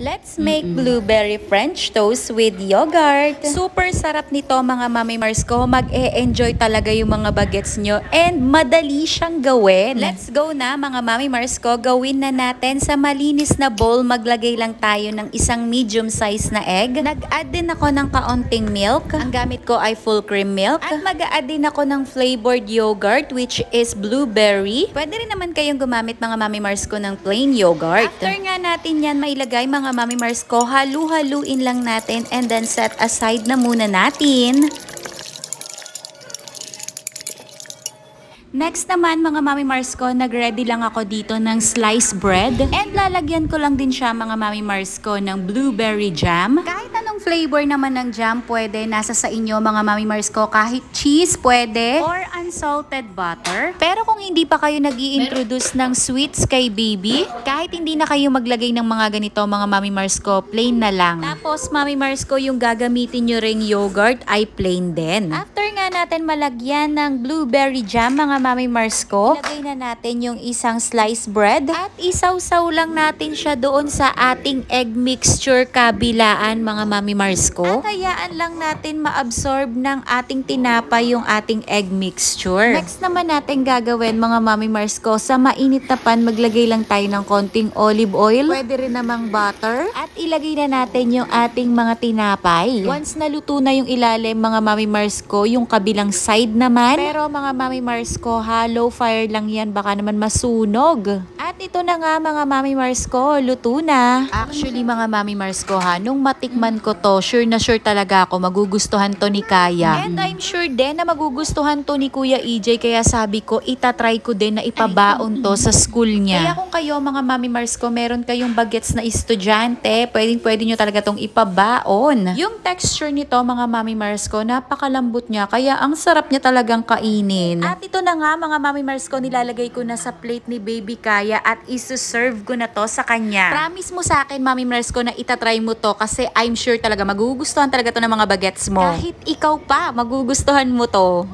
Let's make blueberry French toast with yogurt. Super sarap nito mga Mami Mars ko. Mag-e-enjoy talaga yung mga bagets nyo. And madali siyang gawin. Let's go na mga Mami Mars ko. Gawin na natin sa malinis na bowl. Maglagay lang tayo ng isang medium size na egg. Nag-add din ako ng kaunting milk. Ang gamit ko ay full cream milk. At mag-add din ako ng flavored yogurt which is blueberry. Pwede rin naman kayong gumamit mga Mami Mars ko ng plain yogurt. After nga natin yan mailagay mga Mami Mars ko, halu-haluin lang natin and then set aside na muna natin. Next naman mga Mami Mars ko, nag-ready lang ako dito ng sliced bread. And lalagyan ko lang din siya mga Mami Mars ko ng blueberry jam. Kahit anong flavor naman ng jam pwede, nasa sa inyo mga Mami Mars ko. Kahit cheese pwede or unsalted butter. Pero kung hindi pa kayo nag-i-introduce ng sweets kay baby, kahit hindi na kayo maglagay ng mga ganito mga Mami Mars ko, plain na lang. Tapos Mami Mars ko, yung gagamitin nyo ring yogurt ay plain din. After nga natin malagyan ng blueberry jam mga Mami Mars ko, ilagay na natin yung isang sliced bread at isaw-saw lang natin siya doon sa ating egg mixture kabilaan mga Mami Mars ko. At hayaan lang natin ma-absorb ng ating tinapay yung ating egg mixture. Next naman natin gagawin mga Mami Mars ko, sa mainit na pan maglagay lang tayo ng konting olive oil. Pwede rin namang butter. At ilagay na natin yung ating mga tinapay. Once naluto na yung ilalim mga Mami Mars ko, yung kabilang side naman. Pero mga Mami Mars ko, hollow fire lang yan, baka naman masunog. At ito na nga mga Mami Mars ko, luto na. Actually mga Mami Mars ko nung matikman ko to, sure na sure talaga ako magugustuhan to ni Kaya. And I'm sure din na magugustuhan to ni Kuya EJ, kaya sabi ko itatry ko din na ipabaon to sa school niya. Kaya kung kayo mga Mami Mars ko, meron kayong bagets na estudyante, pwede nyo talaga tong ipabaon. Yung texture nito mga Mami Mars ko, napakalambot niya, kaya ang sarap niya talagang kainin. At ito na nga mga Mami Mars ko, nilalagay ko na sa plate ni Baby Kaya at isuserve ko na to sa kanya. Promise mo sa akin Mami Mars ko na itatry mo to, kasi I'm sure talaga magugustuhan talaga to ng mga bagets mo. Kahit ikaw pa, magugustuhan mo to.